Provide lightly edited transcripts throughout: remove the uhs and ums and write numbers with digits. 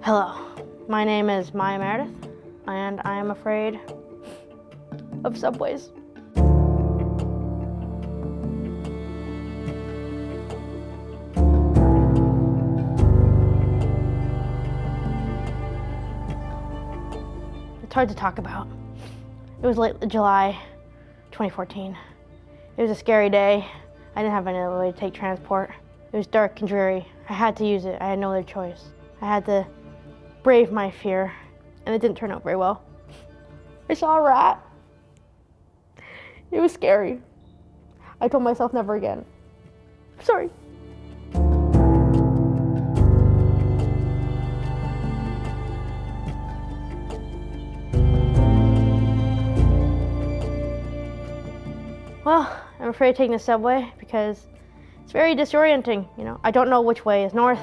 Hello, my name is Maya Meredith, and I am afraid of subways. It's hard to talk about. It was late July 2014. It was a scary day. I didn't have any other way to take transport. It was dark and dreary. I had to use it. I had no other choice. I had to brave my fear, and it didn't turn out very well. I saw a rat. It was scary. I told myself never again. I'm sorry. Well, I'm afraid of taking the subway because it's very disorienting. I don't know which way is north.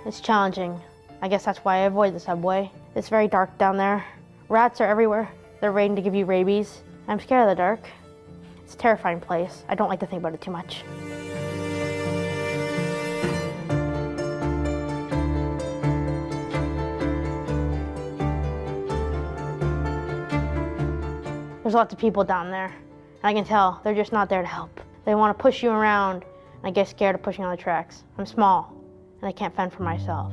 It's challenging. I guess that's why I avoid the subway. It's very dark down there. Rats are everywhere. They're waiting to give you rabies. I'm scared of the dark. It's a terrifying place. I don't like to think about it too much. There's lots of people down there. And I can tell they're just not there to help. They want to push you around, and I get scared of pushing on the tracks. I'm small, and I can't fend for myself.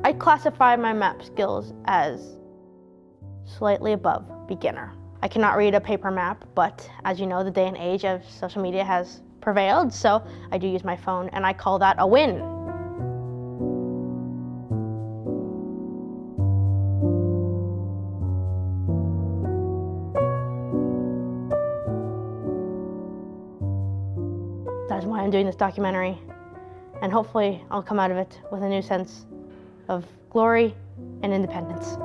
I classify my map skills as slightly above beginner. I cannot read a paper map, but as you know, the day and age of social media has prevailed, so I do use my phone, and I call that a win. That's why I'm doing this documentary, and hopefully I'll come out of it with a new sense of glory and independence.